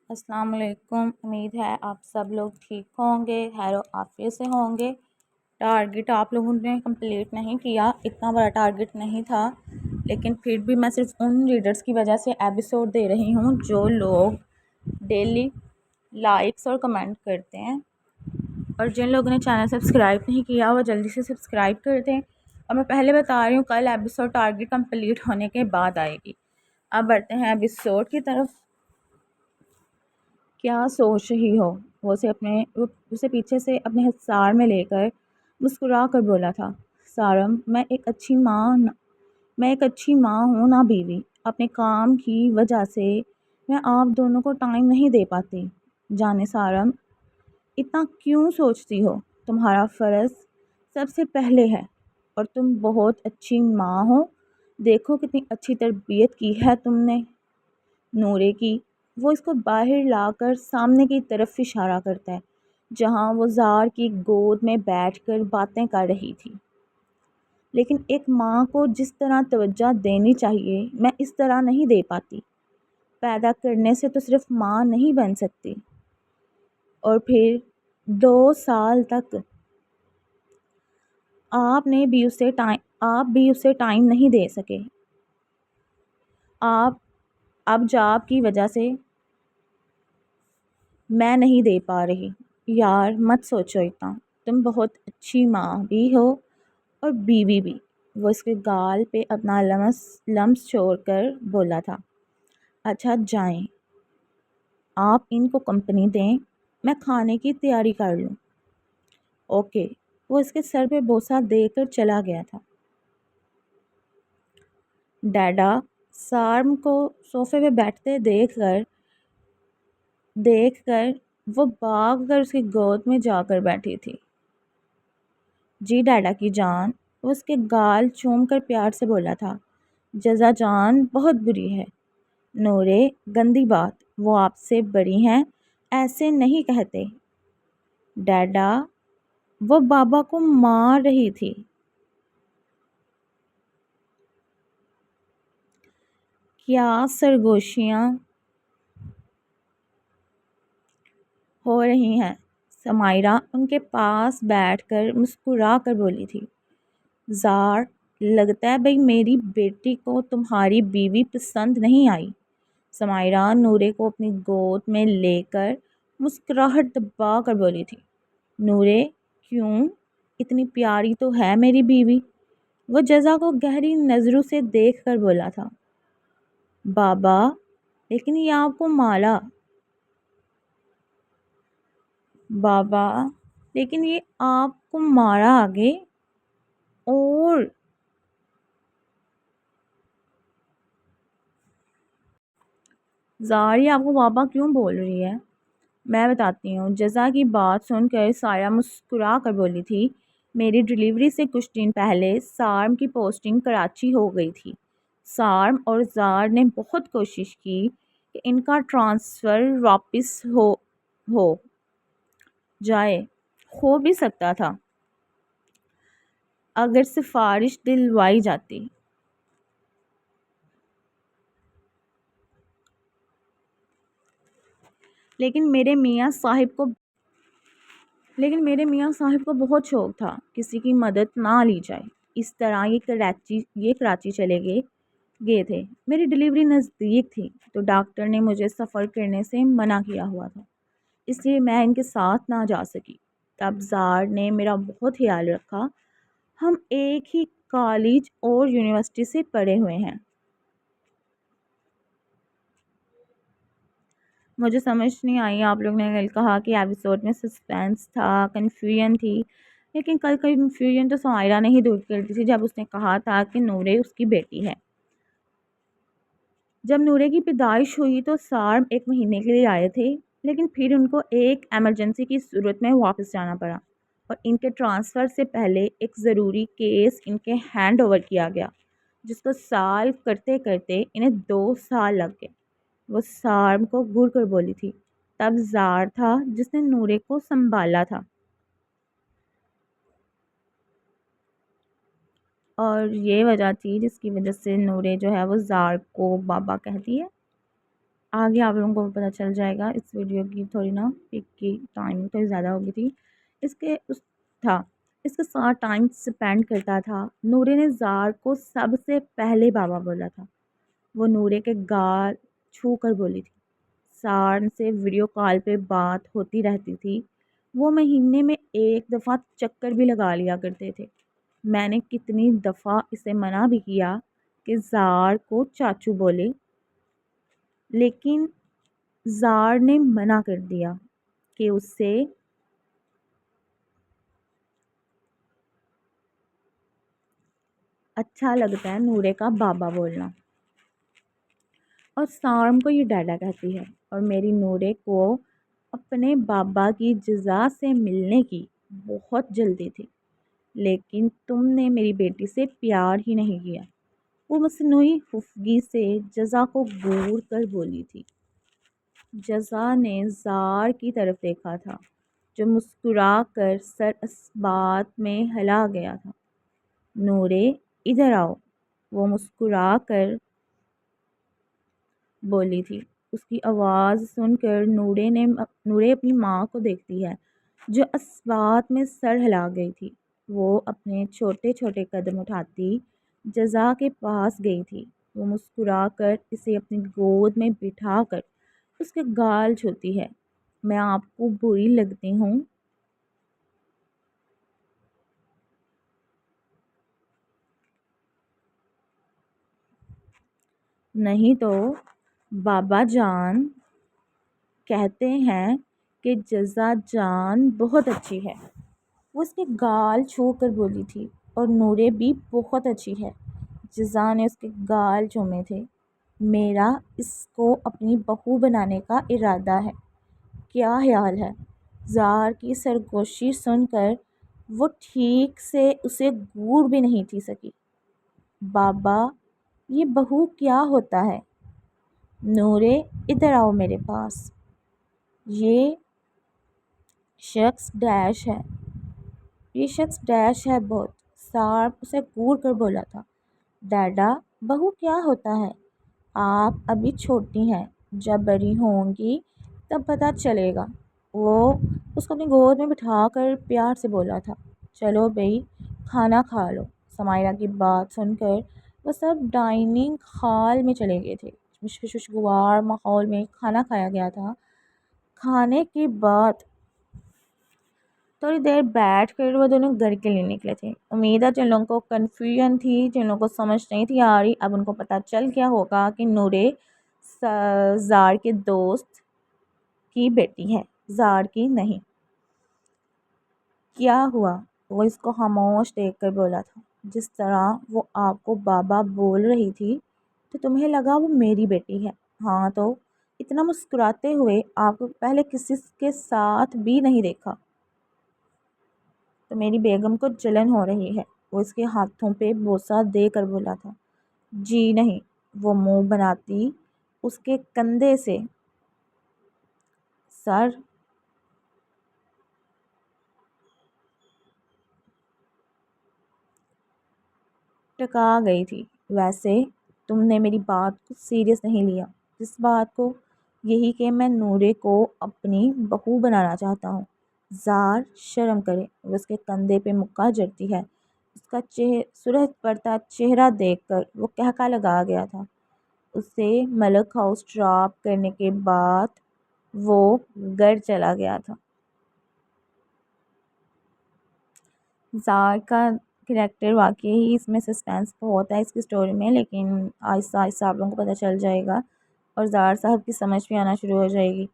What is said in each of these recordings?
السلام علیکم۔ امید ہے آپ سب لوگ ٹھیک ہوں گے، خیر و عافیت سے ہوں گے۔ ٹارگٹ آپ لوگوں نے کمپلیٹ نہیں کیا، اتنا بڑا ٹارگٹ نہیں تھا، لیکن پھر بھی میں صرف ان ریڈرز کی وجہ سے ایپیسوڈ دے رہی ہوں جو لوگ ڈیلی لائکس اور کمنٹ کرتے ہیں، اور جن لوگوں نے چینل سبسکرائب نہیں کیا وہ جلدی سے سبسکرائب کر دیں۔ اور میں پہلے بتا رہی ہوں کل ایپیسوڈ ٹارگٹ کمپلیٹ ہونے کے بعد آئے گی۔ اب بڑھتے ہیں ایپیسوڈ کی طرف۔ کیا سوچ رہی ہو؟ وہ اسے پیچھے سے اپنے حصار میں لے کر مسکرا کر بولا تھا، سارم میں ایک اچھی ماں ہوں نہ بیوی۔ اپنے کام کی وجہ سے میں آپ دونوں کو ٹائم نہیں دے پاتی۔ جانے سارم، اتنا کیوں سوچتی ہو؟ تمہارا فرض سب سے پہلے ہے، اور تم بہت اچھی ماں ہو۔ دیکھو کتنی اچھی تربیت کی ہے تم نے نورے کی۔ وہ اس کو باہر لا کر سامنے کی طرف اشارہ کرتا ہے جہاں وہ زار کی گود میں بیٹھ کر باتیں کر رہی تھی۔ لیکن ایک ماں کو جس طرح توجہ دینی چاہیے میں اس طرح نہیں دے پاتی۔ پیدا کرنے سے تو صرف ماں نہیں بن سکتی، اور پھر 2 سال تک آپ بھی اسے ٹائم نہیں دے سکے۔ اب جاب کی وجہ سے میں نہیں دے پا رہی۔ یار مت سوچو اتنا، تم بہت اچھی ماں بھی ہو اور بیوی بھی۔ وہ اس کے گال پہ اپنا لمس چھوڑ کر بولا تھا، اچھا جائیں، آپ ان کو کمپنی دیں، میں کھانے کی تیاری کر لوں۔ اوکے۔ وہ اس کے سر پہ بوسہ دے کر چلا گیا تھا۔ ڈیڈا سارم کو صوفے پہ بیٹھتے دیکھ کر وہ بھاگ کر اس کی گود میں جا کر بیٹھی تھی۔ جی ڈیڈا کی جان، وہ اس کے گال چوم کر پیار سے بولا تھا۔ جزا جان بہت بری ہے۔ نورے گندی بات، وہ آپ سے بڑی ہیں، ایسے نہیں کہتے۔ ڈیڈا، وہ بابا کو مار رہی تھی۔ کیا سرگوشیاں ہو رہی ہیں؟ سمائرہ ان کے پاس بیٹھ کر مسکرا کر بولی تھی۔ زار، لگتا ہے بھئی میری بیٹی کو تمہاری بیوی پسند نہیں آئی۔ سمائرہ نورے کو اپنی گود میں لے کر مسکراہٹ دبا کر بولی تھی۔ نورے، کیوں؟ اتنی پیاری تو ہے میری بیوی۔ وہ جزا کو گہری نظروں سے دیکھ کر بولا تھا۔ بابا، لیکن یہ آپ کو مالا۔ بابا، لیکن یہ آپ کو مارا آگے، اور زار یہ آپ کو بابا کیوں بول رہی ہے؟ میں بتاتی ہوں۔ جزا کی بات سن کر سارہ مسکرا کر بولی تھی، میری ڈیلیوری سے کچھ دن پہلے سارم کی پوسٹنگ کراچی ہو گئی تھی۔ سارم اور زار نے بہت کوشش کی کہ ان کا ٹرانسفر واپس ہو جائے، ہو بھی سکتا تھا اگر سفارش دلوائی جاتی۔ لیکن میرے میاں صاحب کو بہت شوق تھا کسی کی مدد نہ لی جائے، اس طرح یہ کراچی چلے گئے تھے۔ میری ڈیلیوری نزدیک تھی تو ڈاکٹر نے مجھے سفر کرنے سے منع کیا ہوا تھا، اس لیے میں ان کے ساتھ نہ جا سکی۔ تب زار نے میرا بہت خیال رکھا۔ ہم ایک ہی کالج اور یونیورسٹی سے پڑھے ہوئے ہیں۔ مجھے سمجھ نہیں آئی، آپ لوگ نے کل کہا کہ ایپیسوڈ میں سسپینس تھا، کنفیوژن تھی، لیکن کل کنفیوژن تو سمائرہ نے ہی دور کر دی تھی جب اس نے کہا تھا کہ نورے اس کی بیٹی ہے۔ جب نورے کی پیدائش ہوئی تو سارم 1 مہینے کے لیے آئے تھے، لیکن پھر ان کو ایک ایمرجنسی کی صورت میں واپس جانا پڑا، اور ان کے ٹرانسفر سے پہلے ایک ضروری کیس ان کے ہینڈ اوور کیا گیا جس کو سالو کرتے کرتے انہیں 2 سال لگ گئے۔ وہ سارم کو گھور کر بولی تھی۔ تب زار تھا جس نے نورے کو سنبھالا تھا، اور یہ وجہ تھی جس کی وجہ سے نورے جو ہے وہ زار کو بابا کہتی ہے۔ آگے آپ لوگوں کو پتہ چل جائے گا۔ اس ویڈیو کی تھوڑی نا پک کی ٹائم تھوڑی زیادہ ہو گئی تھی، اس کے تھا اس کے ساتھ ٹائم اسپینڈ کرتا تھا۔ نورے نے زار کو سب سے پہلے بابا بولا تھا۔ وہ نورے کے گال چھو کر بولی تھی۔ زار سے ویڈیو کال پہ بات ہوتی رہتی تھی۔ وہ مہینے میں ایک دفعہ چکر بھی لگا لیا کرتے تھے۔ میں نے کتنی دفعہ اسے منع بھی کیا کہ زار کو چاچو بولے، لیکن زار نے منع کر دیا کہ اسے اچھا لگتا ہے نورے کا بابا بولنا، اور سارم کو یہ ڈاڈا کہتی ہے، اور میری نورے کو اپنے بابا کی جزا سے ملنے کی بہت جلدی تھی، لیکن تم نے میری بیٹی سے پیار ہی نہیں کیا۔ وہ مصنوعی خفگی سے جزا کو گور کر بولی تھی۔ جزا نے زار کی طرف دیکھا تھا، جو مسکرا کر سر اسبات میں ہلا گیا تھا۔ نورے ادھر آؤ، وہ مسکرا کر بولی تھی۔ اس کی آواز سن کر نورے اپنی ماں کو دیکھتی ہے، جو اسبات میں سر ہلا گئی تھی۔ وہ اپنے چھوٹے چھوٹے قدم اٹھاتی جزا کے پاس گئی تھی۔ وہ مسکرا کر اسے اپنی گود میں بٹھا کر اس کے گال چھوتی ہے۔ میں آپ کو بری لگتی ہوں؟ نہیں تو بابا جان کہتے ہیں کہ جزا جان بہت اچھی ہے۔ وہ اس کے گال چھو کر بولی تھی، اور نورے بھی بہت اچھی ہے۔ جزا نے اس کے گال چومے تھے۔ میرا اس کو اپنی بہو بنانے کا ارادہ ہے۔ کیا خیال ہے؟ زار کی سرگوشی سن کر وہ ٹھیک سے اسے گور بھی نہیں تھی سکی۔ بابا، یہ بہو کیا ہوتا ہے؟ نورے ادھر آؤ میرے پاس۔ یہ شخص ڈیش ہے بہت۔ سار اسے گور کر بولا تھا۔ ڈیڈا، بہو کیا ہوتا ہے؟ آپ ابھی چھوٹی ہیں، جب بڑی ہوں گی تب پتہ چلے گا۔ وہ اس کو اپنی گود میں بٹھا کر پیار سے بولا تھا۔ چلو بھئی، کھانا کھا لو۔ سمائرہ کی بات سن کر وہ سب ڈائننگ ہال میں چلے گئے تھے۔ خوشگوار ماحول میں کھانا کھایا گیا تھا۔ کھانے کے بعد تھوڑی دیر بیٹھ کر وہ دونوں گھر کے لیے نکلے تھے۔ امید ہے جن لوگوں کو کنفیوژن تھی، جن لوگوں کو سمجھ نہیں تھی آ رہی، اب ان کو پتہ چل گیا ہوگا کہ نورے زار کے دوست کی بیٹی ہے، زار کی نہیں۔ کیا ہوا؟ وہ اس کو خاموش دیکھ کر بولا تھا۔ جس طرح وہ آپ کو بابا بول رہی تھی تو تمہیں لگا وہ میری بیٹی ہے؟ ہاں تو اتنا مسکراتے ہوئے آپ کو پہلے کسی کے ساتھ بھی نہیں دیکھا۔ تو میری بیگم کو جلن ہو رہی ہے، وہ اس کے ہاتھوں پہ بوسہ دے کر بولا تھا۔ جی نہیں، وہ منہ بناتی اس کے کندھے سے سر ٹکا گئی تھی۔ ویسے تم نے میری بات کو سیریس نہیں لیا۔ کس بات کو؟ یہی کہ میں نورے کو اپنی بہو بنانا چاہتا ہوں۔ زار شرم کرے، وہ اس کے کندھے پہ مکہ جڑتی ہے۔ اس کا سرخ پڑتا چہرہ دیکھ کر وہ کہکا لگا گیا تھا۔ اسے ملک ہاؤس ڈراپ کرنے کے بعد وہ گھر چلا گیا تھا۔ زار کا کریکٹر واقعی ہی اس میں سسپینس بہت ہے اس کی سٹوری میں، لیکن آہستہ آہستہ آپ لوگوں کو پتہ چل جائے گا اور زار صاحب کی سمجھ بھی آنا شروع ہو جائے گی۔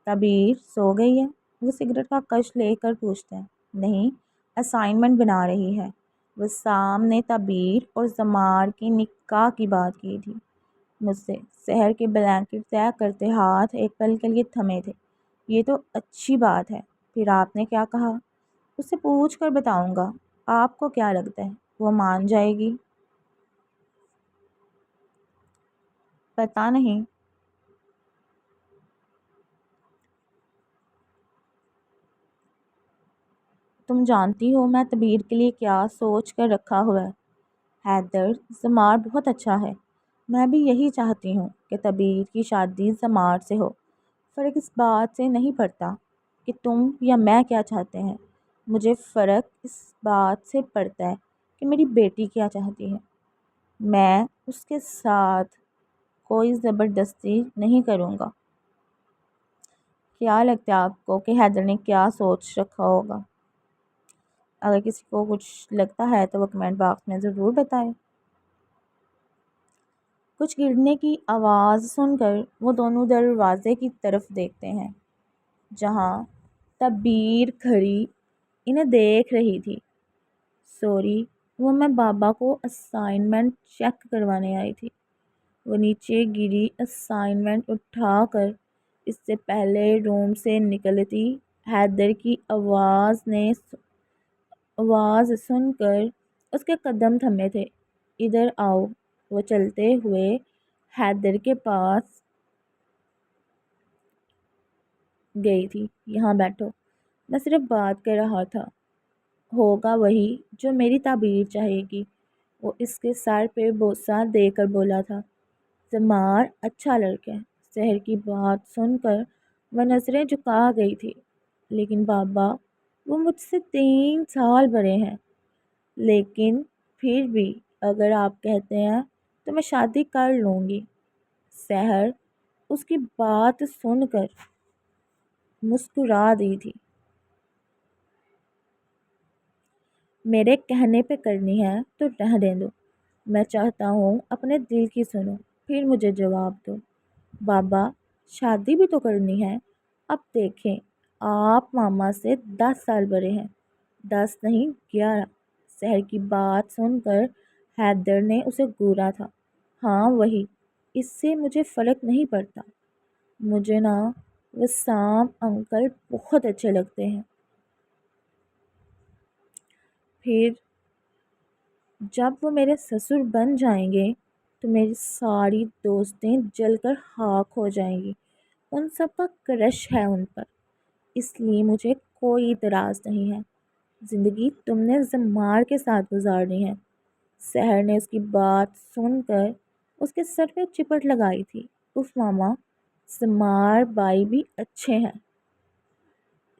تبیر سو گئی ہے؟ وہ سگریٹ کا کش لے کر پوچھتے ہیں۔ نہیں، اسائنمنٹ بنا رہی ہے۔ وہ سامنے تبیر اور زمار کی نکاح کی بات کی تھی مجھ سے۔ سحر کے بلینکٹ طے کرتے ہاتھ ایک پل کے لیے تھمے تھے۔ یہ تو اچھی بات ہے، پھر آپ نے کیا کہا؟ اس سے پوچھ کر بتاؤں گا۔ آپ کو کیا لگتا ہے وہ مان جائے گی؟ پتہ نہیں۔ تم جانتی ہو میں تبیر کے لیے کیا سوچ کر رکھا ہوا ہے؟ حیدر، زمار بہت اچھا ہے۔ میں بھی یہی چاہتی ہوں کہ طبیر کی شادی زمار سے ہو۔ فرق اس بات سے نہیں پڑتا کہ تم یا میں کیا چاہتے ہیں، مجھے فرق اس بات سے پڑتا ہے کہ میری بیٹی کیا چاہتی ہے۔ میں اس کے ساتھ کوئی زبردستی نہیں کروں گا۔ کیا لگتا ہے آپ کو کہ حیدر نے کیا سوچ رکھا ہوگا؟ اگر کسی کو کچھ لگتا ہے تو وہ کمنٹ باکس میں ضرور بتائیں۔ کچھ گرنے کی آواز سن کر وہ دونوں دروازے کی طرف دیکھتے ہیں جہاں طبیر کھڑی انہیں دیکھ رہی تھی۔ سوری، وہ میں بابا کو اسائنمنٹ چیک کروانے آئی تھی۔ وہ نیچے گری اسائنمنٹ اٹھا کر اس سے پہلے روم سے نکلتی حیدر کی آواز سن کر اس کے قدم تھمے تھے۔ ادھر آؤ، وہ چلتے ہوئے حیدر کے پاس گئی تھی۔ یہاں بیٹھو، میں صرف بات کر رہا تھا۔ ہوگا وہی جو میری تعبیر چاہے گی، وہ اس کے سر پہ بوسہ دے کر بولا تھا۔ زمار اچھا لڑکا ہے۔ سحر کی بات سن کر وہ نظریں جھکا گئی تھی۔ لیکن بابا، وہ مجھ سے 3 سال بڑے ہیں۔ لیکن پھر بھی اگر آپ کہتے ہیں تو میں شادی کر لوں گی۔ سحر اس کی بات سن کر مسکرا دی تھی۔ میرے کہنے پہ کرنی ہے تو رہنے دو۔ میں چاہتا ہوں اپنے دل کی سنو، پھر مجھے جواب دو۔ بابا، شادی بھی تو کرنی ہے۔ اب دیکھیں، آپ ماما سے 10 سال بڑے ہیں، 10 نہیں 11۔ سحر کی بات سن کر حیدر نے اسے گھورا تھا۔ ہاں وہی، اس سے مجھے فرق نہیں پڑتا۔ مجھے نا وسام انکل بہت اچھے لگتے ہیں۔ پھر جب وہ میرے سسر بن جائیں گے تو میری ساری دوستیں جل کر خاک ہو جائیں گی۔ ان سب کا کرش ہے ان پر، اس لیے مجھے کوئی اعتراض نہیں ہے۔ زندگی تم نے زمار کے ساتھ گزارنی ہے۔ سحر نے اس کی بات سن کر اس کے سر پہ چپٹ لگائی تھی۔ اف ماما، زمار بائی بھی اچھے ہیں،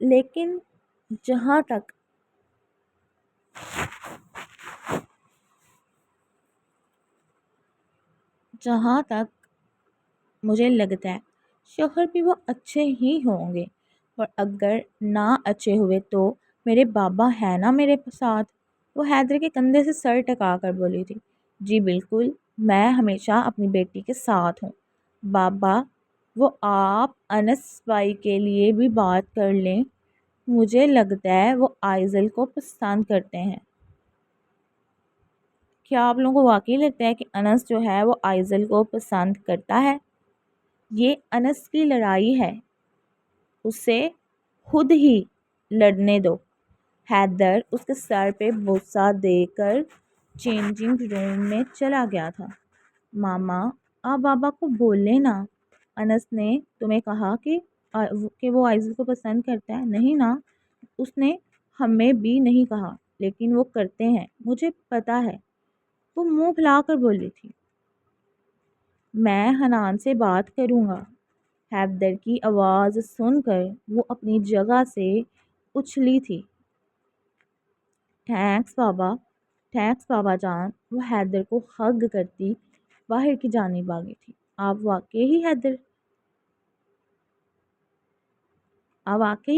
لیکن جہاں تک مجھے لگتا ہے شوہر بھی وہ اچھے ہی ہوں گے، اور اگر نہ اچھے ہوئے تو میرے بابا ہے نا میرے ساتھ۔ وہ حیدر کے کندھے سے سر ٹکا کر بولی تھی۔ جی بالکل، میں ہمیشہ اپنی بیٹی کے ساتھ ہوں۔ بابا، وہ آپ انس بھائی کے لیے بھی بات کر لیں۔ مجھے لگتا ہے وہ آئزل کو پسند کرتے ہیں۔ کیا آپ لوگوں کو واقعی لگتا ہے کہ انس جو ہے وہ آئزل کو پسند کرتا ہے؟ یہ انس کی لڑائی ہے، اسے خود ہی لڑنے دو۔ حیدر اس کے سر پہ بوسہ دے کر چینجنگ روم میں چلا گیا تھا۔ ماما، آپ بابا کو بولیں نا، انس نے تمہیں کہا کہ وہ آئزل کو پسند کرتا ہے؟ نہیں نا، اس نے ہمیں بھی نہیں کہا، لیکن وہ کرتے ہیں، مجھے پتا ہے۔ وہ منہ پھیلا کر بولی تھی۔ میں حنان سے بات کروں گا۔ حیدر کی آواز سن کر وہ اپنی جگہ سے اچھلی تھی۔ تھینکس بابا جان۔ وہ حیدر کو ہگ کرتی باہر کی جانب آ گئی تھی۔ آپ واقعی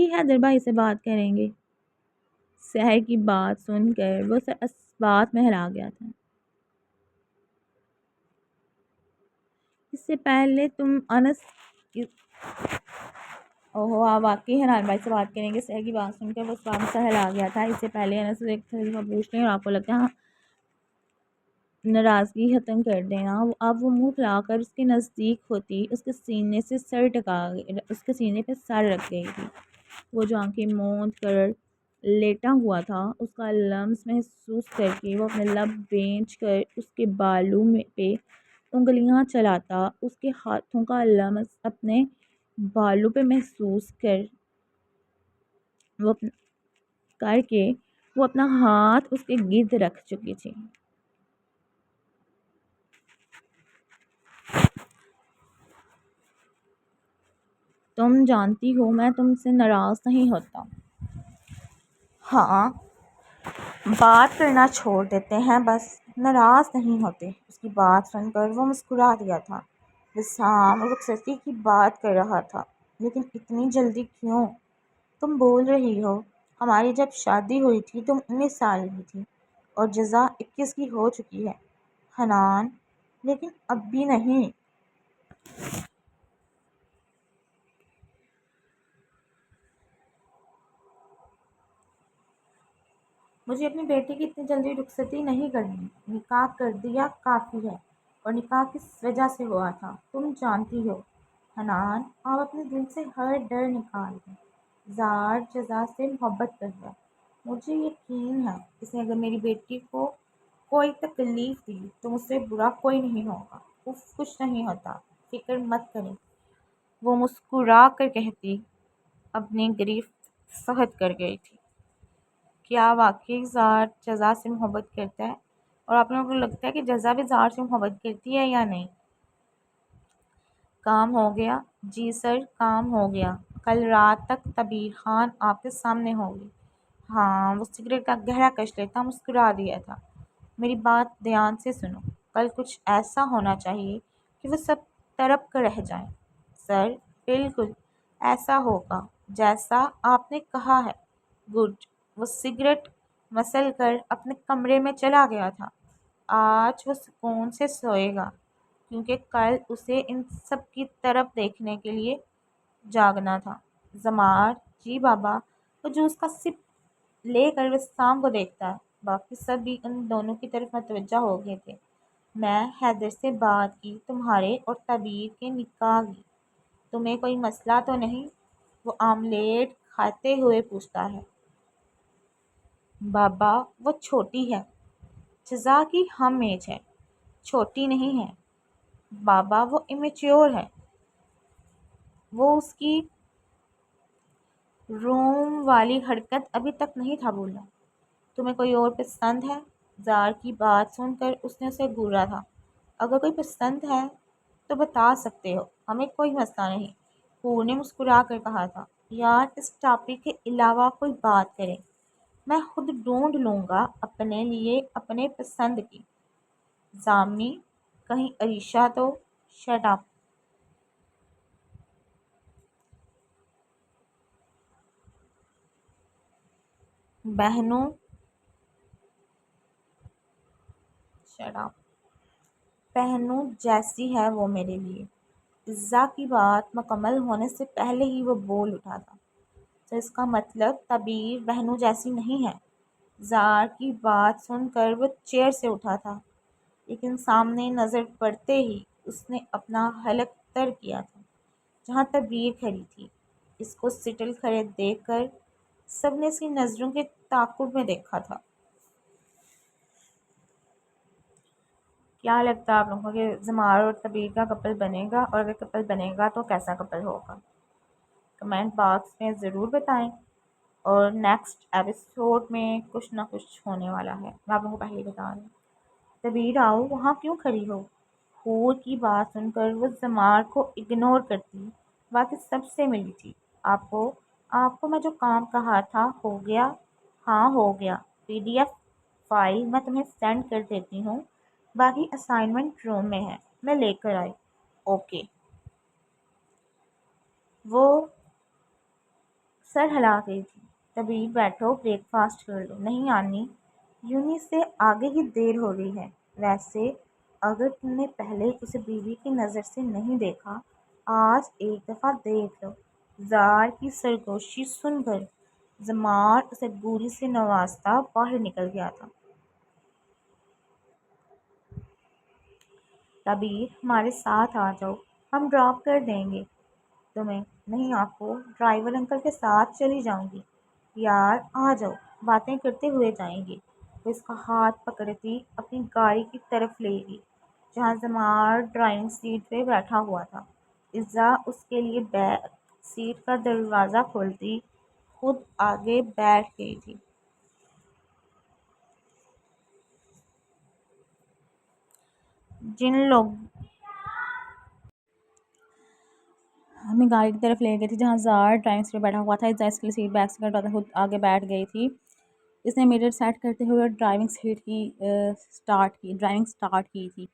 حیدر بھائی سے بات کریں گے؟ سحر کی بات سن کر وہ بات میں ہرا گیا تھا۔ اس سے پہلے تم انس آپ واقعی حنان بھائی سے بات کریں گے؟ سحر کی بات سن کر وہ اس بات میں سہل آ گیا تھا۔ اس سے پہلے انس سے ایک طریقہ پوچھتے ہیں اور آپ کو لگتا ہے ہاں ناراضگی ختم کر دینا۔ اب وہ منہ پھیلا کر اس کے نزدیک ہوتی، اس کے سینے پہ سر رکھ گئی تھی۔ وہ جو آنکھیں موند کر لیٹا ہوا تھا، اس کا لمس محسوس کر کے وہ اپنے لب بھینچ کر اس کے بالوں پہ انگلیاں چلاتا، اس کے ہاتھوں کا لمس اپنے بالوں پہ محسوس کر کے وہ اپنا ہاتھ اس کے گرد رکھ چکی تھی۔ تم جانتی ہو میں تم سے ناراض نہیں ہوتا۔ ہاں، بات کرنا چھوڑ دیتے ہیں بس، ناراض نہیں ہوتے۔ اس کی بات سن کر وہ مسکرا دیا تھا۔ وسام رخصتی کی بات کر رہا تھا۔ لیکن اتنی جلدی کیوں؟ تم بول رہی ہو ہماری جب شادی ہوئی تھی تم 19 سال کی تھی اور جزا 21 کی ہو چکی ہے حنان۔ لیکن اب بھی نہیں۔ مجھے اپنی بیٹی کی اتنی جلدی رخصتی نہیں کرنی۔ نکاح کر دیا کافی ہے، اور نکاح کس وجہ سے ہوا تھا تم جانتی ہو۔ حنان، آپ اپنے دل سے ہر ڈر نکال دیں۔ زار جزا سے محبت کرتا ہے، مجھے یقین ہے اس نے اگر میری بیٹی کو کوئی تکلیف دی تو مجھ سے برا کوئی نہیں ہوگا۔ کچھ نہیں ہوتا، فکر مت کریں، وہ مسکرا کر کہتی اپنی گریفت سہت کر گئی تھی۔ کیا واقعی زار جزا سے محبت کرتا ہے؟ اور آپ لوگوں کو لگتا ہے کہ جزا بھی زار سے محبت کرتی ہے یا نہیں؟ کام ہو گیا؟ جی سر، کام ہو گیا۔ کل رات تک طبیر خان آپ کے سامنے ہوگی۔ ہاں، وہ سگریٹ کا گہرا کش لیتا مسکرا دیا تھا۔ میری بات دھیان سے سنو، کل کچھ ایسا ہونا چاہیے کہ وہ سب تڑپ کر رہ جائیں۔ سر، بالکل ایسا ہوگا جیسا آپ نے کہا ہے۔ گڈ۔ وہ سگریٹ مسل کر اپنے کمرے میں چلا گیا تھا۔ آج وہ سکون سے سوئے گا کیونکہ کل اسے ان سب کی طرف دیکھنے کے لیے جاگنا تھا۔ زمار، جی بابا۔ وہ جوس کا سپ لے کر وسام کو دیکھتا ہے۔ باقی سب بھی ان دونوں کی طرف متوجہ ہو گئے تھے۔ میں حیدر سے بات کی تمہارے اور طبیر کے نکاح کی۔ تمہیں کوئی مسئلہ تو نہیں؟ وہ آملیٹ کھاتے ہوئے پوچھتا ہے۔ بابا، وہ چھوٹی ہے۔ جزا کی ہم ایج ہے، چھوٹی نہیں ہے۔ بابا، وہ امیچیور ہے۔ وہ اس کی روم والی حرکت ابھی تک نہیں تھا بھولا۔ تمہیں کوئی اور پسند ہے؟ زار کی بات سن کر اس نے اسے گھورا تھا۔ اگر کوئی پسند ہے تو بتا سکتے ہو، ہمیں کوئی مسئلہ نہیں۔ حور نے مسکرا کر کہا تھا۔ یار، اس ٹاپک کے علاوہ کوئی بات کریں، میں خود ڈھونڈ لوں گا اپنے لیے اپنے پسند کی۔ زامی، کہیں عریشہ تو؟ Shut up. بہنوں، شٹ اپ، بہنوں جیسی ہے وہ میرے لیے۔ عزا کی بات مکمل ہونے سے پہلے ہی وہ بول اٹھا تھا۔ تو اس کا مطلب طبیر بہنوں جیسی نہیں ہے؟ زار کی بات سن کر وہ چیئر سے اٹھا تھا، لیکن سامنے نظر پڑتے ہی اس نے اپنا حلق تر کیا تھا جہاں طبیر کھڑی تھی۔ اس کو سٹل کھڑے دیکھ کر سب نے اس کی نظروں کے تعاقب میں دیکھا تھا۔ کیا لگتا ہے آپ لوگوں کو کہ زمار اور طبیر کا کپل بنے گا؟ اور اگر کپل بنے گا تو کیسا کپل ہوگا؟ کمنٹ باکس میں ضرور بتائیں۔ اور نیکسٹ ایپیسوڈ میں کچھ نہ کچھ ہونے والا ہے، میں آپ لوگوں کو پہلے ہی بتا رہی ہوں۔ طبیر آؤ، وہاں کیوں کھڑی ہو؟ حور کی بات سن کر وہ زمار کو اگنور کرتی باقی سب سے ملی تھی۔ آپ کو میں جو کام کہا تھا ہو گیا؟ ہاں ہو گیا، PDF فائل میں تمہیں سینڈ کر دیتی ہوں، باقی اسائنمنٹ روم میں ہے، میں لے کر آئی۔ اوکے۔ وہ سر ہلا گئی تھی۔ طبیر، بیٹھو، بریک فاسٹ کر لو۔ نہیں آنی، یونی سے آگے ہی دیر ہو رہی ہے۔ ویسے اگر تم نے پہلے اسے بیوی کی نظر سے نہیں دیکھا، آج ایک دفعہ دیکھ لو۔ زار کی سرگوشی سن کر زمار اسے گوری سے نوازتا باہر نکل گیا تھا۔ طبیر، ہمارے ساتھ آ جاؤ، ہم ڈراپ کر دیں گے تمہیں۔ نہیں آپو، ڈرائیور انکل کے ساتھ چلی جاؤں گی۔ یار آ جاؤ، باتیں کرتے ہوئے جائیں گے۔ وہ اس کا ہاتھ پکڑتی اپنی گاڑی کی طرف لے گئی جہاں زمار ڈرائیونگ سیٹ پہ بیٹھا ہوا تھا۔ عزا اس کے لیے بیک سیٹ کا دروازہ کھولتی خود آگے بیٹھ گئی تھی۔ جن لوگ اپنی گاڑی کی طرف لے گئی تھی جہاں زار ڈرائیونگ سیٹ پہ بیٹھا ہوا تھا. اذا اس کے لیے سیٹ بیک سے کٹا خود آگے بیٹھ گئی تھی. اس نے میرر سیٹ کرتے ہوئے ڈرائیونگ سیٹ کی ڈرائیونگ سٹارٹ کی تھی.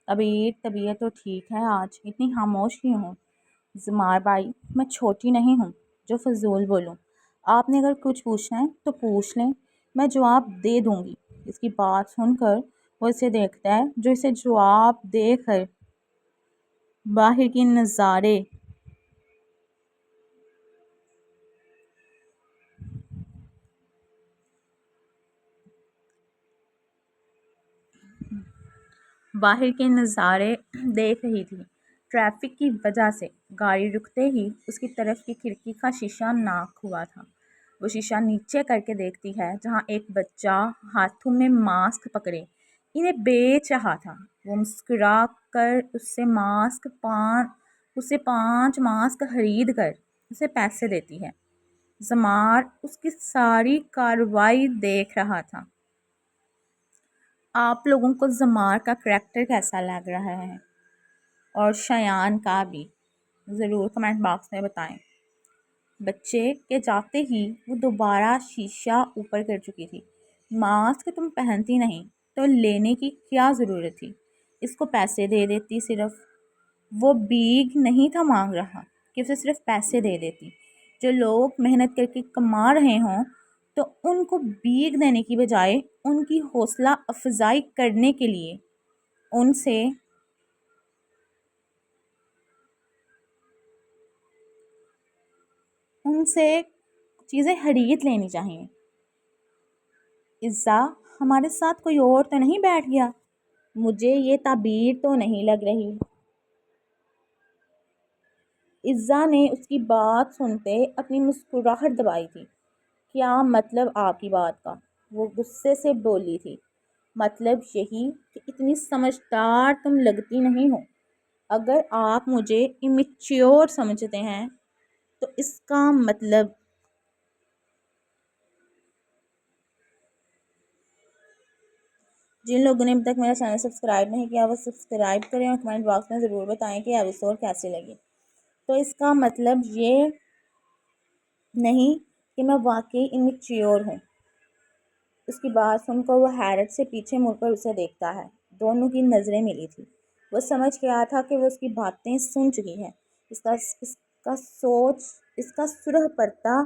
طبیعت تو ٹھیک ہے آج, اتنی خاموش کیوں ہوں؟ زمار بھائی, میں چھوٹی نہیں ہوں جو فضول بولوں. آپ نے اگر کچھ پوچھنا ہے تو پوچھ لیں, میں جواب دے دوں گی. اس کی بات سن کر وہ اسے دیکھتا ہے جو اسے جواب دے کر باہر کے نظارے دیکھ رہی تھی. ٹریفک کی وجہ سے گاڑی رکتے ہی اس کی طرف کی کھڑکی کا شیشہ ناک ہوا تھا. وہ شیشہ نیچے کر کے دیکھتی ہے جہاں ایک بچہ ہاتھوں میں ماسک پکڑے انہیں بیچ رہا تھا. وہ مسکرا کر اسے 5 ماسک خرید کر اسے پیسے دیتی ہے. زمار اس کی ساری کارروائی دیکھ رہا تھا. آپ لوگوں کو زمار کا کریکٹر کیسا لگ رہا ہے؟ اور شایان کا بھی ضرور کمنٹ باکس میں بتائیں. بچے کے جاتے ہی وہ دوبارہ شیشہ اوپر کر چکی تھی. ماسک تم پہنتی نہیں تو لینے کی کیا ضرورت تھی؟ اس کو پیسے دے دیتی. صرف وہ بیگ نہیں تھا مانگ رہا کہ اسے صرف پیسے دے دیتی. جو لوگ محنت کر کے کما رہے ہوں تو ان کو بیگ دینے کی بجائے ان کی حوصلہ افزائی کرنے کے لیے ان سے چیزیں خرید لینی چاہیے. عزا, ہمارے ساتھ کوئی اور تو نہیں بیٹھ گیا؟ مجھے یہ تعبیر تو نہیں لگ رہی. عزا نے اس کی بات سنتے اپنی مسکراہٹ دبائی تھی. کیا مطلب آپ کی بات کا؟ وہ غصے سے بولی تھی. مطلب یہی کہ اتنی سمجھدار تم لگتی نہیں ہو. اگر آپ مجھے امیچیور سمجھتے ہیں تو اس کا مطلب جن لوگوں نے اب تک میرا چینل سبسکرائب نہیں کیا وہ سبسکرائب کریں اور کمنٹ باکس میں ضرور بتائیں کہ ایپیسوڈ کیسی لگی. تو اس کا مطلب یہ نہیں کہ میں واقعی امیچیور ہوں. اس کی بات سن کر وہ حیرت سے پیچھے مڑ کر اسے دیکھتا ہے. دونوں کی نظریں ملی تھی. وہ سمجھ گیا تھا کہ وہ اس کی باتیں سن چکی ہے. اس کا سرخ پڑتا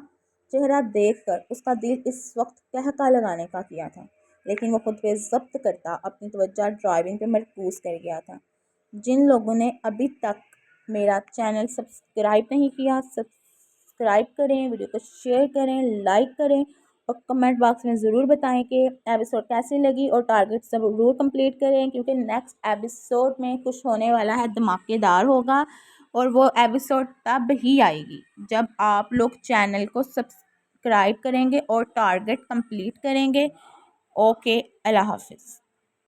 چہرہ دیکھ کر اس کا دل اس وقت قہقہ لگانے کا کیا تھا, لیکن وہ خود پہ ضبط کرتا اپنی توجہ ڈرائیونگ پہ مرکوز کر گیا تھا. جن لوگوں نے ابھی تک میرا چینل سبسکرائب نہیں کیا, سبسکرائب کریں, ویڈیو کو شیئر کریں, لائک کریں اور کمنٹ باکس میں ضرور بتائیں کہ ایپیسوڈ کیسی لگی اور ٹارگٹ ضرور کمپلیٹ کریں, کیونکہ نیکسٹ ایپیسوڈ میں کچھ ہونے والا ہے, دھماکے دار ہوگا. اور وہ ایپیسوڈ تب ہی آئے گی جب آپ لوگ چینل کو سبسکرائب کریں گے اور ٹارگٹ کمپلیٹ کریں گے. اوکے, اللہ حافظ.